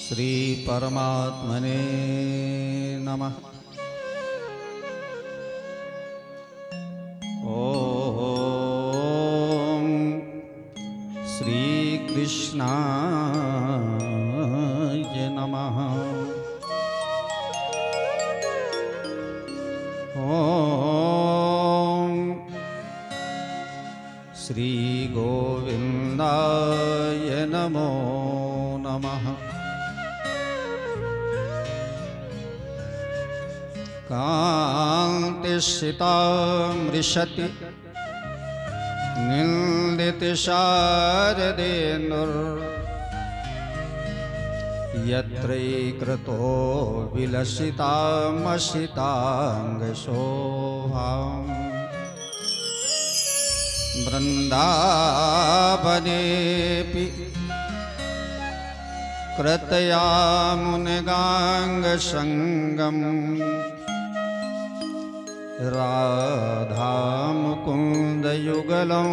श्री परमात्मने नमः। ओम श्री कृष्णाय नमः। ओम श्री गोविंदाय नमो नमः। कान्तिश्रितामृषति निन्दितशारदेन्दुर् यत्रैकृतो विलसितामसिताङ्गशोभाम् वृन्दावनेऽपि कृतयामुनिगाङ्गसङ्गम् राधामुकुन्दयुगलं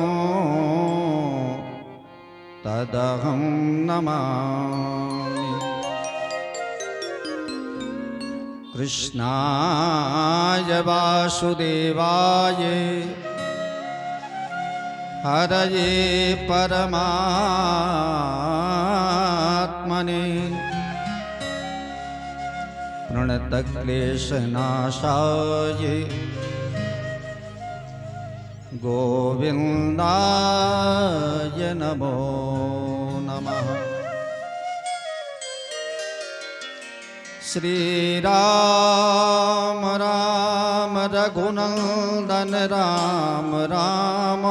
तदहं नमामि। कृष्णाय वासुदेवाय हरये परमात्मने प्रणतक्लेशनाशाय गोविन्दाय नमो नमः। श्रीराम राम रघुनन्दन राम राम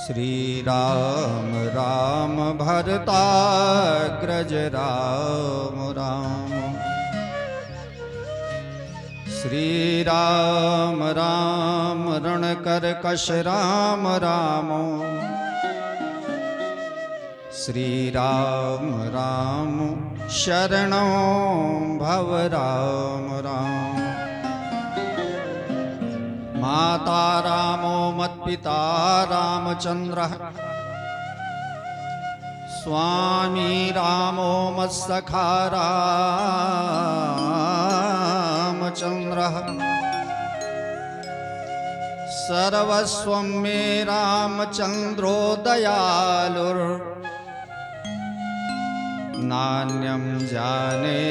श्रीराम राम भरताग्रज राम राम श्रीराम राम रणकर्कश राम राम श्रीराम राम शरणं भव राम राम। माता रामो मत्पिता रामचन्द्रः स्वामी रामो मत्सखा रामचन्द्रः सर्वस्वं मे रामचन्द्रो दयालुर् नान्यं जाने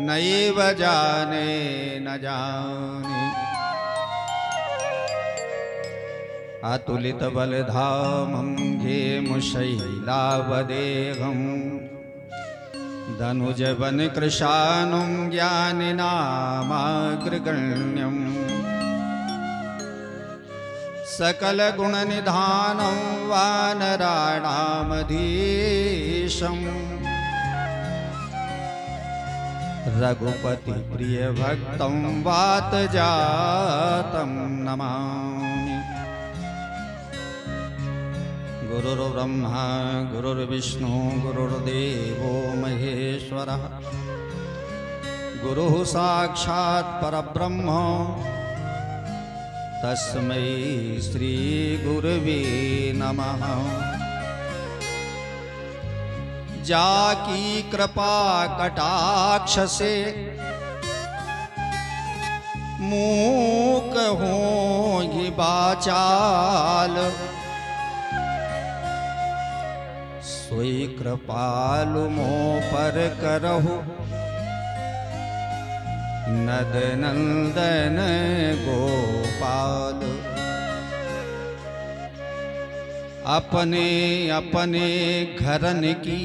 नैव जाने न जाने। अतुलितबलधामं घेमुशैलावदेहं धनुजवनकृशानुं ज्ञानिनामाग्रगण्यं सकलगुणनिधानं वानराणामधीशम् रघुपतिप्रियभक्तं वातजातं नमामि। गुरुर्ब्रह्मा गुरुर्विष्णु गुरुर्देवो महेश्वरः गुरुः साक्षात् परब्रह्म तस्मै श्री गुरवे नमः। जाकी कृपा कटाक्ष से मूक होंगी बाचाल सोई कृपालु मोह पर करहु नद नंदन गोपाल। अपने अपने घरन की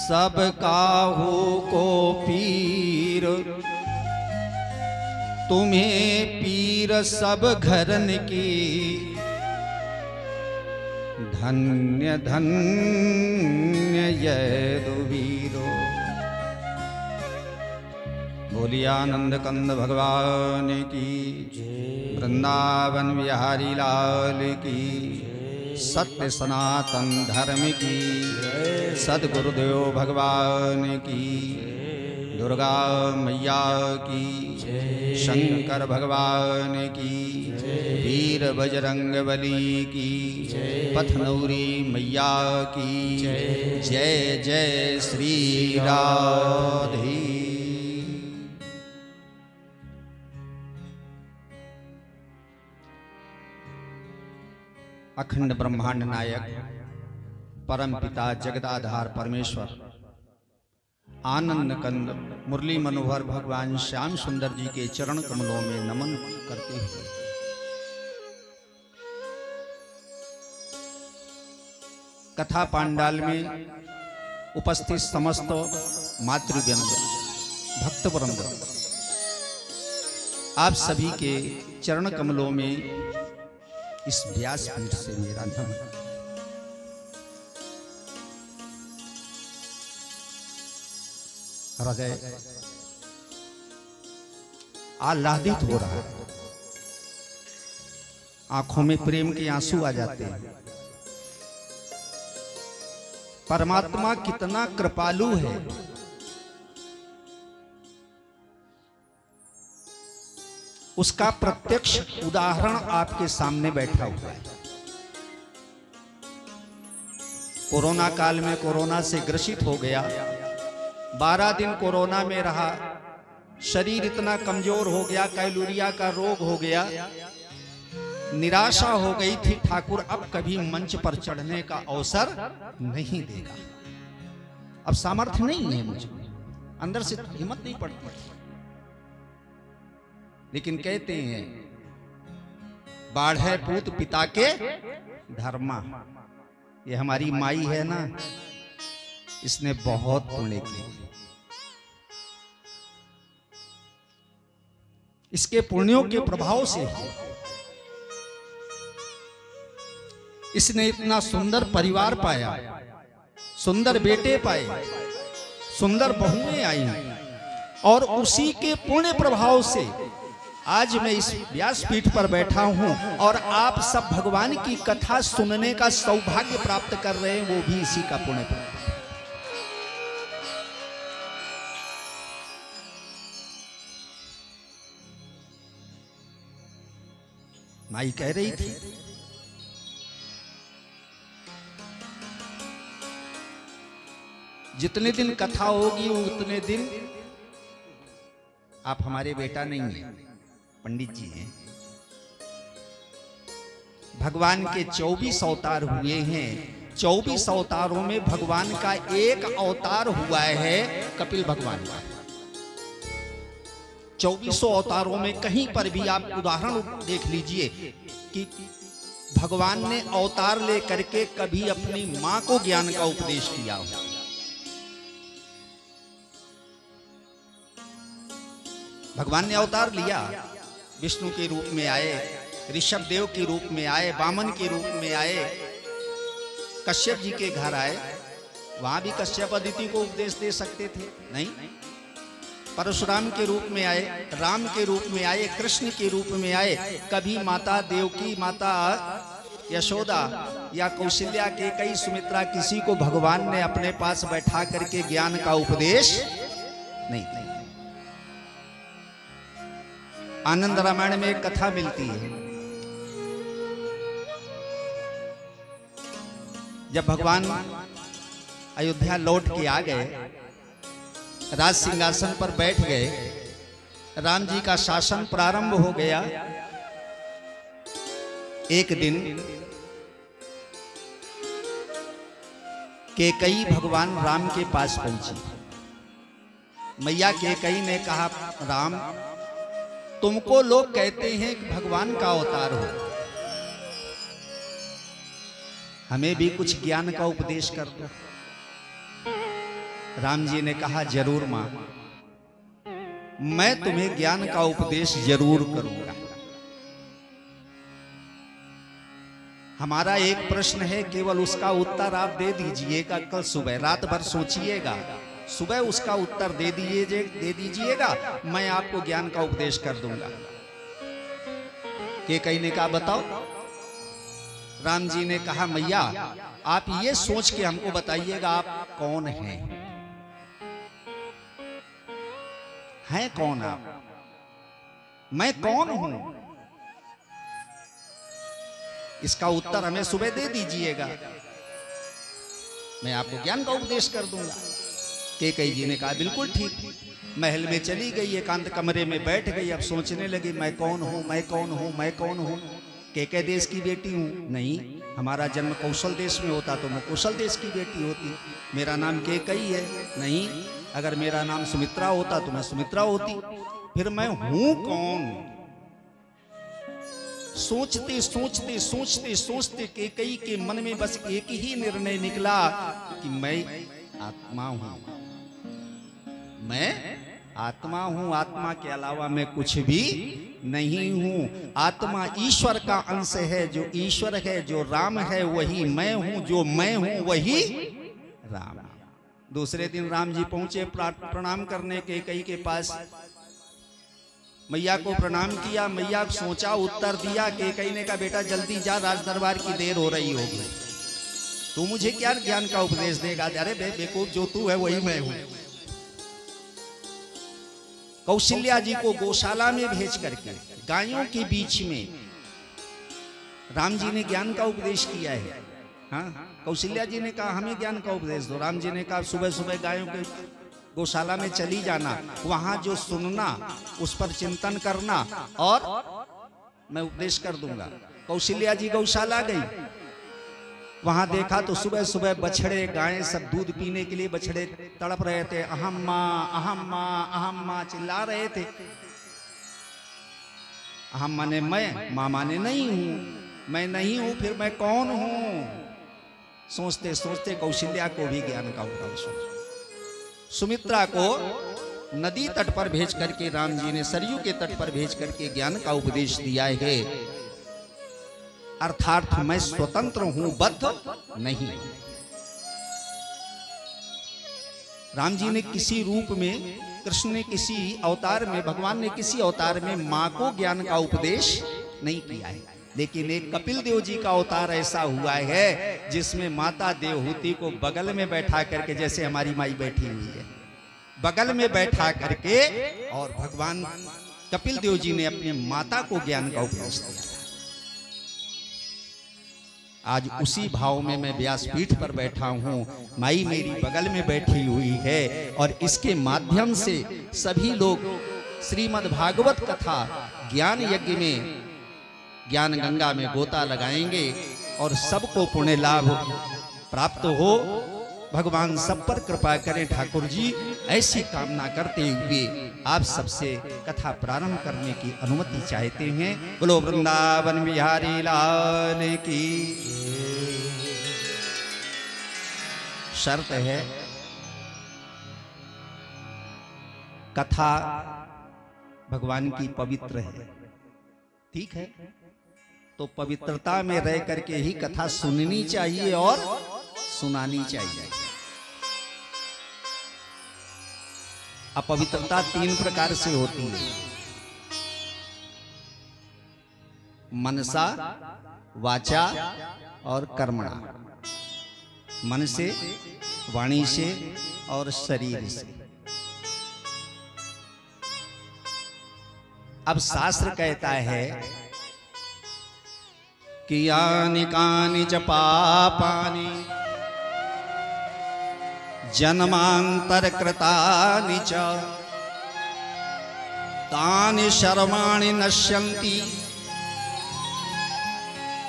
सब काहू को पीर तुम्हें पीर सब घरन की धन्य धन्य यदुवीरो। बोलिए आनंद कंद भगवान की वृंदावन बिहारी लाल की सत्य सनातन धर्म की सद्गुरुदेव भगवान की दुर्गा मैया की शंकर भगवान की वीर बजरंगबली की पथनौरी मैया की जय जय श्री राधे। अखंड ब्रह्मांड नायक परम पिता जगदाधार परमेश्वर आनंद कंद मुरली मनोहर भगवान श्याम सुंदर जी के चरण कमलों में नमन करते हुए कथा पांडाल में उपस्थित समस्त मातृवृंद भक्तवृंद आप सभी के चरण कमलों में इस व्यासपीठ से मेरा नमन। हृदय आह्लादित हो रहा है, आंखों में प्रेम के आंसू आ जाते हैं। परमात्मा कितना कृपालु है, उसका प्रत्यक्ष उदाहरण आपके सामने बैठा हुआ है। कोरोना काल में कोरोना से ग्रसित हो गया, 12 दिन कोरोना में रहा, शरीर इतना कमजोर हो गया, कैलोरिया का रोग हो गया, निराशा हो गई थी। ठाकुर अब कभी मंच पर चढ़ने का अवसर नहीं देगा, अब सामर्थ्य नहीं है मुझे, अंदर से हिम्मत नहीं पड़ती। लेकिन कहते हैं बाढ़े पूत पिता के धर्मा, ये हमारी माई है ना, इसने बहुत पुण्य किए। इसके पुण्यों के प्रभाव से इसने इतना सुंदर परिवार पाया, सुंदर बेटे पाए, सुंदर बहुएं आई, और उसी के पुण्य प्रभाव से आज मैं इस व्यासपीठ पर बैठा हूं और आप सब भगवान की कथा सुनने का सौभाग्य प्राप्त कर रहे हैं, वो भी इसी का पुण्य प्रभाव। माई कह रही थी जितने दिन कथा होगी उतने दिन आप हमारे बेटा नहीं हैं, पंडित जी हैं। भगवान के 24 अवतार हुए हैं, 24 अवतारों में भगवान का एक अवतार हुआ है कपिल भगवान का। 24 अवतारों में कहीं पर भी आप उदाहरण देख लीजिए कि भगवान ने अवतार लेकर के कभी अपनी मां को ज्ञान का उपदेश किया हो। भगवान ने अवतार लिया, विष्णु के रूप में आए, ऋषभ देव के रूप में आए, वामन के रूप में आए, कश्यप जी के घर आए, वहां भी कश्यप अदिति को उपदेश दे सकते थे, नहीं। परशुराम के रूप में आए, राम के रूप में आए, कृष्ण के रूप में आए, कभी माता देवकी, माता यशोदा या कौशल्या के कई सुमित्रा, किसी को भगवान ने अपने पास बैठा करके ज्ञान का उपदेश नहीं दिया। आनंद रामायण में एक कथा मिलती है, जब भगवान अयोध्या लौट के आ गए, राज सिंहासन पर बैठ गए, राम जी का शासन प्रारंभ हो गया। एक दिन कैकेयी भगवान राम के पास पहुंची। मैया कैकेयी ने कहा, राम तुमको लोग कहते हैं कि भगवान का अवतार हो, हमें भी कुछ ज्ञान का उपदेश कर दो। राम जी ने कहा, जरूर मां, मैं तुम्हें ज्ञान का उपदेश जरूर करूंगा। हमारा एक प्रश्न है, केवल उसका उत्तर आप दे दीजिएगा। कल सुबह रात भर सोचिएगा, सुबह उसका उत्तर दे दीजिएगा, मैं आपको ज्ञान का उपदेश कर दूंगा। कैकेयी ने कहा, बताओ। राम जी ने कहा, मैया आप ये सोच के हमको बताइएगा, आप कौन हैं? हैं कौन आप? मैं कौन हूं? इसका उत्तर हमें सुबह दे दीजिएगा, मैं आपको ज्ञान का उपदेश कर दूंगा। कैकेयी जी ने कहा बिल्कुल ठीक। महल में चली गई, एकांत कमरे में बैठ गई। अब सोचने लगी मैं कौन हूं, मैं कौन हूं, मैं कौन हूं। कैकेयी देश की बेटी हूं? नहीं, हमारा जन्म कौशल देश में होता तो मैं कौशल देश की बेटी होती। मेरा नाम कैकेयी है? नहीं, अगर मेरा नाम सुमित्रा होता तो मैं सुमित्रा होती। फिर मैं हूं कौन? सोचते सोचते सोचते सोचते कैकेयी के मन में बस एक ही निर्णय निकला कि मैं आत्मा हूं, मैं आत्मा हूं, आत्मा के अलावा मैं कुछ भी नहीं हूं। आत्मा ईश्वर का अंश है, जो ईश्वर है, जो राम है वही मैं हूं, जो मैं हूं वही राम। दूसरे दिन राम जी पहुंचे प्रणाम करने कैकेयी के पास। मैया को प्रणाम किया, मैया सोचा उत्तर दिया। कैकेयी ने कहा बेटा जल्दी जा, राज दरबार की देर हो रही होगी, तू मुझे क्या ज्ञान का उपदेश देगा? अरे बेवकूफ, जो तू है वही मैं हूं। कौशल्या जी को गौशाला में भेज करके गायों के बीच में राम जी ने ज्ञान का उपदेश किया है। हाँ, कौशल्या जी ने कहा हमें ज्ञान का उपदेश दो। राम जी ने कहा सुबह सुबह गायों के गौशाला में चली जाना, वहां जो सुनना उस पर चिंतन करना और मैं उपदेश कर दूंगा। कौशल्या जी गौशाला गई, वहां देखा तो सुबह सुबह बछड़े गायें सब दूध पीने के लिए बछड़े तड़प रहे थे। अहम माँ, अहम माँ, अहम माँ चिल्ला रहे थे। अहम माने मैं, माँ माने नहीं हूं। मैं नहीं हूं, फिर मैं कौन हूं? सोचते सोचते कौशल्या को भी ज्ञान का उपदेश हुआ। सुमित्रा को नदी तट पर भेज करके राम जी ने, सरयू के तट पर भेज करके ज्ञान का उपदेश दिया है। अर्थात मैं स्वतंत्र हूं, बद्ध नहीं। राम जी ने किसी रूप में, कृष्ण ने किसी अवतार में, भगवान ने किसी अवतार में मां को ज्ञान का उपदेश नहीं किया है। लेकिन एक कपिल देव जी का अवतार ऐसा हुआ है जिसमें माता देवहूति को बगल में बैठा करके, जैसे हमारी माई बैठी हुई है, बगल में बैठा करके और भगवान कपिल देव जी ने अपनी माता को ज्ञान का उपदेश दिया। आज उसी भाव में मैं व्यासपीठ पर बैठा हूं, माई मेरी बगल में बैठी हुई है और इसके माध्यम से सभी लोग श्रीमद् भागवत कथा ज्ञान यज्ञ में, ज्ञान गंगा में गोता लगाएंगे और सबको पुण्य लाभ प्राप्त हो। भगवान सब पर कृपा करें ठाकुर जी। ऐसी कामना करते हुए आप सबसे कथा प्रारंभ करने की अनुमति चाहते हैं। बोलो वृंदावन बिहारी लाल की। शर्त है कथा भगवान की पवित्र है, ठीक है? तो पवित्रता में रह करके ही कथा सुननी चाहिए और सुनानी चाहिए। अपवित्रता 3 प्रकार से होती है, मनसा, वाचा और कर्मणा। मन से, वाणी से और शरीर से। अब शास्त्र कहता है कि यानि कानि च पापानि जन्मांतर कृतानि च तानि सर्वाणि नश्यन्ति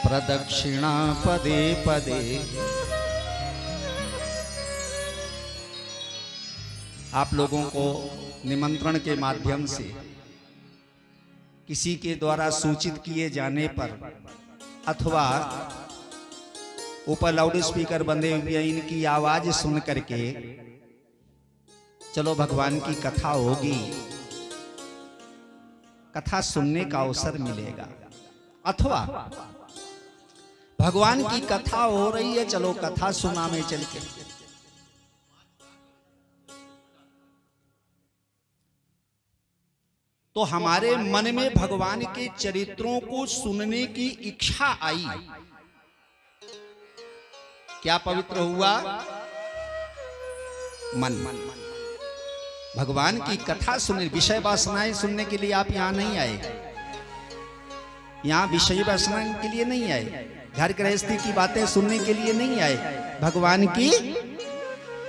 प्रदक्षिणा पदे पदे। आप लोगों को निमंत्रण के माध्यम से किसी के द्वारा सूचित किए जाने पर अथवा ऊपर लाउड स्पीकर बंधे हुए इनकी आवाज सुन करके चलो भगवान की कथा होगी, कथा सुनने का अवसर मिलेगा। अथवा भगवान की कथा हो रही है, चलो कथा सुना में चल के। तो हमारे मन में भगवान के चरित्रों को सुनने की इच्छा आई। क्या पवित्र हुआ? मन। भगवान की कथा सुनने, विषय वासनाएं सुनने के लिए आप यहां नहीं आए। यहाँ विषय वासना के लिए नहीं आए, घर गृहस्थी की बातें सुनने के लिए नहीं आए, भगवान की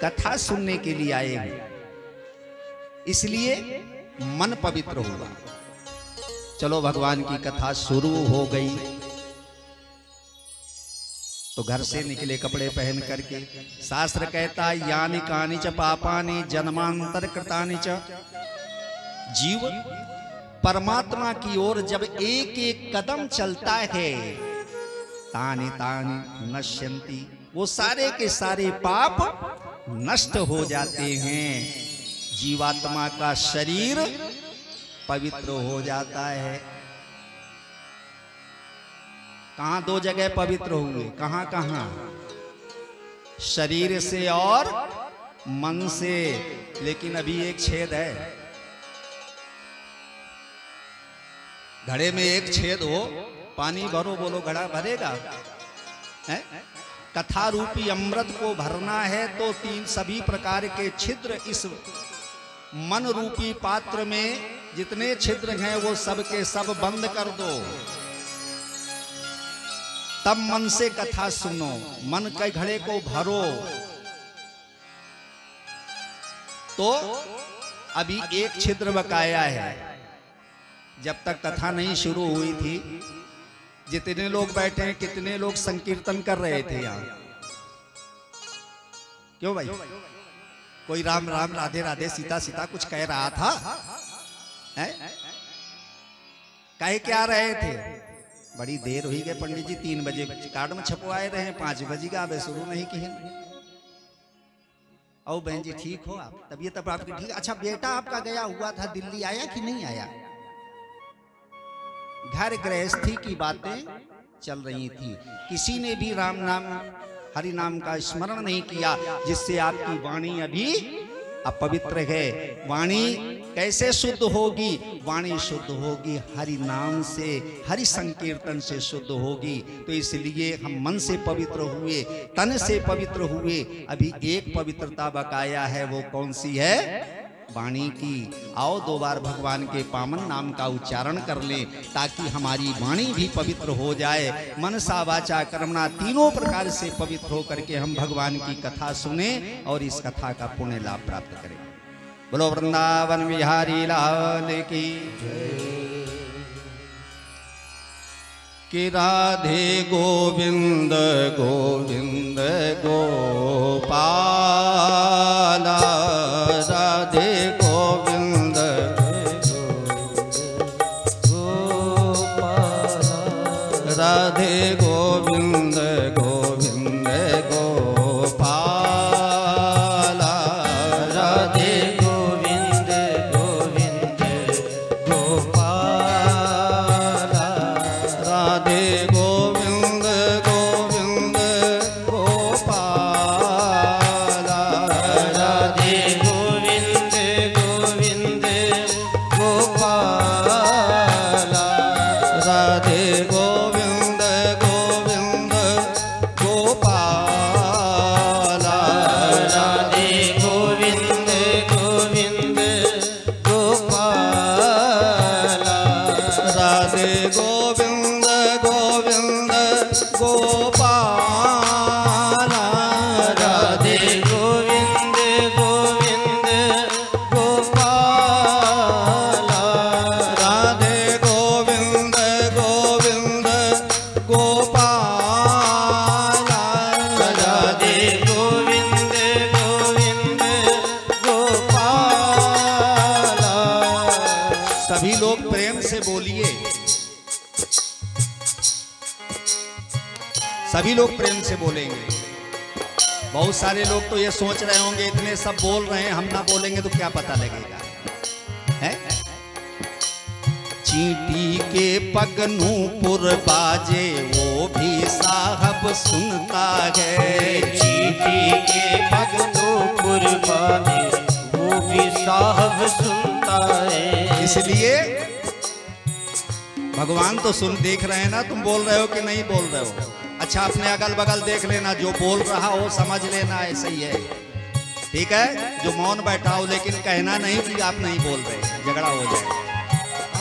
कथा सुनने के लिए आए हैं। इसलिए मन पवित्र होगा। चलो भगवान की कथा शुरू हो गई तो घर से निकले कपड़े पहन करके। शास्त्र कहता है यानि कानि च पापानि जन्मांतर कृतानि च। जीव परमात्मा की ओर जब एक एक कदम चलता है तानि तानि नश्यन्ति, वो सारे के सारे पाप नष्ट हो जाते हैं। जीवात्मा का शरीर पवित्र हो जाता है। कहां दो जगह पवित्र हुए, कहां कहां? शरीर से और मन से। लेकिन अभी एक छेद है, घड़े में एक छेद हो, पानी भरो, बोलो घड़ा भरेगा? है? कथा रूपी अमृत को भरना है तो सभी प्रकार के छिद्र इस मन रूपी पात्र में जितने छिद्र हैं वो सब के सब बंद कर दो, तब मन से कथा सुनो, मन के घड़े को भरो। तो अभी एक छिद्र बकाया है। जब तक कथा नहीं शुरू हुई थी, जितने लोग बैठे हैं, कितने लोग संकीर्तन कर रहे थे यहाँ? क्यों भाई? कोई राम राम राधे राधे सीता सीता कुछ कह रहा था? है? कह क्या रहे थे? बड़ी देर हुई गए पंडित जी, 3 बजे कार्ड में छपवाए रहे, 5 बजे का अब शुरू नहीं किए। ओ बहन जी ठीक हो आप? तबीयत अब आपकी ठीक? अच्छा बेटा आपका गया हुआ था दिल्ली, आया कि नहीं आया? घर गृहस्थी की बातें चल रही थी। किसी ने भी राम नाम हरि नाम का स्मरण नहीं किया, जिससे आपकी वाणी अभी अपवित्र है। वाणी कैसे शुद्ध होगी? वाणी शुद्ध होगी हरि नाम से, हरि संकीर्तन से शुद्ध होगी। तो इसलिए हम मन से पवित्र हुए, तन से पवित्र हुए। अभी एक पवित्रता बकाया है, वो कौन सी है? वाणी की। आओ 2 बार भगवान के पावन नाम का उच्चारण कर ले, ताकि हमारी वाणी भी पवित्र हो जाए। मनसा वाचा कर्मणा तीनों प्रकार से पवित्र होकर के हम भगवान की कथा सुने और इस कथा का पुण्य लाभ प्राप्त करें। बोलो वृंदावन बिहारी लाल की कि राधे गोविंद गोविंद गोपाला, राधे गोविंद गोपाला, राधे गोविंद गोविंद गोपाला, राधे गोविंद गोविंद गोपाला, राधे गोविंद गोविंद गोपाला, राधे गोविंद गोविंद गोपाला, राधे गोविंद गोविंद गोपाला, राधे गोविंद गोविंद गोपाला, राधे गोविंद गोविंद गोपाला, राधे गोविंद गोविंद गोपाला, राधे गोविंद गोविंद गोपाला, राधे गोविंद गोविंद गोपाला। सभी लोग प्रेम से बोलिए, सभी लोग प्रेम से बोलेंगे। बहुत सारे लोग तो ये सोच रहे होंगे इतने सब बोल रहे हैं, हम ना बोलेंगे तो क्या पता लगेगा? है? चींटी के पगनूपुर बाजे वो भी साहब सुनता है, चींटी के पगनूपुर बाजे वो भी साहब सुनता है। इसलिए भगवान तो सुन देख रहे हैं ना, तुम बोल रहे हो कि नहीं बोल रहे हो? अच्छा अपने अगल बगल देख लेना, जो बोल रहा हो समझ लेना ऐसे ही है, ठीक है? जो मौन बैठा हो लेकिन कहना नहीं कि आप नहीं बोल रहे, झगड़ा हो जाएगा।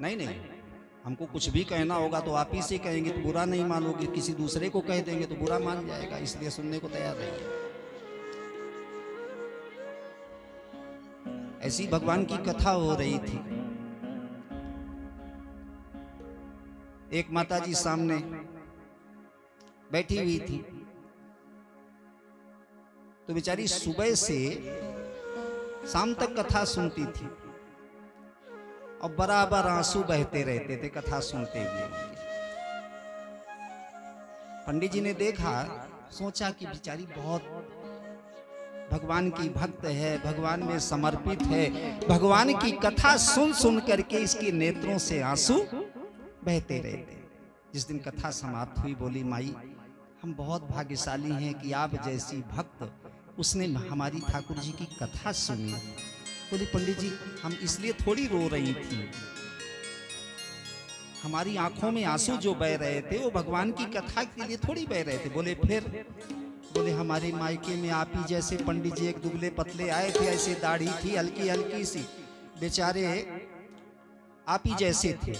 नहीं नहीं, हमको कुछ भी कहना होगा तो आप ही से कहेंगे तो बुरा नहीं मानोगे, किसी दूसरे को कह देंगे तो बुरा मान जाएगा, इसलिए सुनने को तैयार रहिए। ऐसी भगवान की कथा हो रही थी। एक माता जी सामने बैठी हुई थी, तो बेचारी सुबह से शाम तक कथा सुनती थी और बराबर आंसू बहते रहते थे कथा सुनते हुए। पंडित जी ने देखा, सोचा कि बेचारी बहुत भगवान की भक्त है, भगवान में समर्पित है, भगवान की कथा सुन सुन करके इसके नेत्रों से आंसू बहते रहते। जिस दिन कथा समाप्त हुई, बोली माई हम बहुत भाग्यशाली हैं कि आप जैसी भक्त उसने हमारी ठाकुर जी की कथा सुनी। बोली पंडित जी हम इसलिए थोड़ी रो रही थी, हमारी आंखों में आंसू जो बह रहे थे वो भगवान की कथा के लिए थोड़ी बह रहे थे। बोले फिर? बोले हमारे मायके में आप ही जैसे पंडित जी एक दुबले पतले आए थे, ऐसे दाढ़ी थी हल्की हल्की सी, बेचारे आप ही जैसे थे।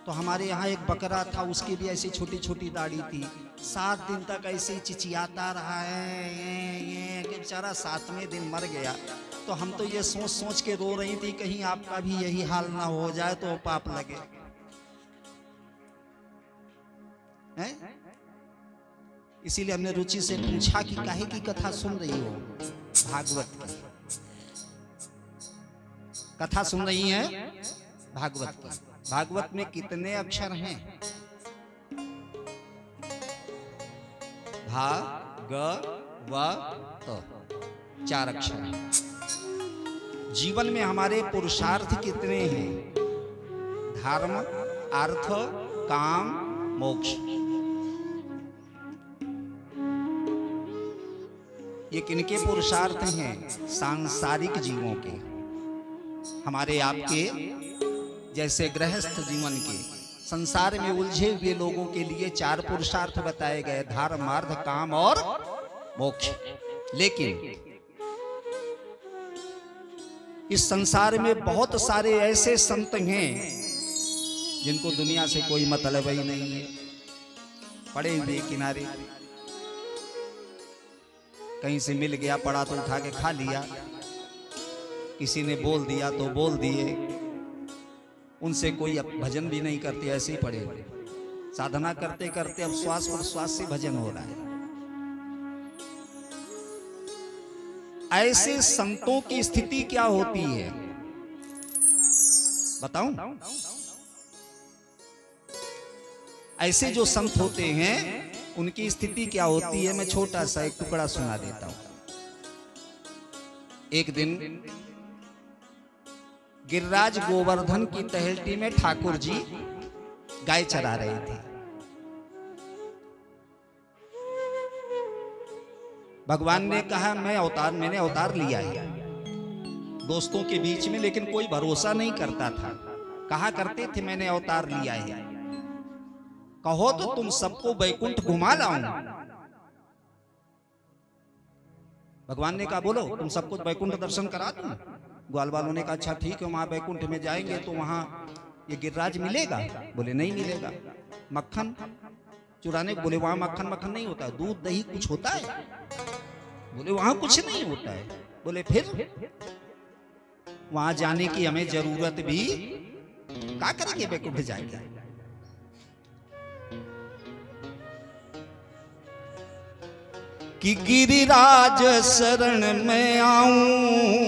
तो हमारे यहाँ एक बकरा था, उसकी भी ऐसी छोटी छोटी दाढ़ी थी, 7 दिन तक ऐसे ही चिचियाता रहा है कि बेचारा 7वें दिन मर गया। तो हम तो ये सोच सोच के रो रही थी कहीं आपका भी यही हाल ना हो जाए तो पाप लगे। हैं? इसीलिए हमने रुचि से पूछा कि काहे की कथा सुन रही हो? भागवत की कथा सुन रही है, भागवत की। भागवत में कितने अक्षर हैं? भा ग व त, 4 अक्षर हैं। जीवन में हमारे पुरुषार्थ कितने हैं? धर्म, अर्थ, काम, मोक्ष। ये किनके पुरुषार्थ हैं? सांसारिक जीवों के, हमारे आपके जैसे गृहस्थ जीवन के। संसार में उलझे हुए लोगों के लिए 4 पुरुषार्थ बताए गए, धर्म, अर्थ, काम और मोक्ष। लेकिन इस संसार में बहुत सारे ऐसे संत हैं जिनको दुनिया से कोई मतलब ही नहीं है, पड़े हुए किनारे, कहीं से मिल गया पड़ा तो उठा के खा लिया, किसी ने बोल दिया तो बोल दिए, उनसे कोई भजन भी नहीं करते, ऐसे ही पड़े हुए। साधना करते करते अब श्वास प्रश्वास से भजन हो रहा है। ऐसे संतों की स्थिति क्या होती है बताऊं? ऐसे जो संत होते हैं उनकी स्थिति क्या होती है, मैं छोटा सा एक टुकड़ा सुना देता हूं। एक दिन गिरिराज गोवर्धन की तहलटी में ठाकुर जी गाय चरा रहे थे। भगवान ने कहा मैंने अवतार लिया है दोस्तों के बीच में, लेकिन कोई भरोसा नहीं करता था। कहा करते थे मैंने अवतार लिया है, कहो तो तुम सबको बैकुंठ घुमा लाऊं। भगवान ने कहा बोलो तुम सबको बैकुंठ दर्शन करा दूं। ग्वाल वालों ने कहा अच्छा ठीक है, वहां बैकुंठ में जाएंगे तो वहां ये गिरिराज मिलेगा? बोले नहीं मिलेगा। मक्खन चुराने? बोले वहां मक्खन मक्खन नहीं होता, दूध दही कुछ होता है? बोले वहां कुछ नहीं होता है। बोले फिर? वहां जाने की हमें जरूरत भी क्या करेंगे, बैकुंठ जाएंगे। कि गिरिराज शरण में आऊं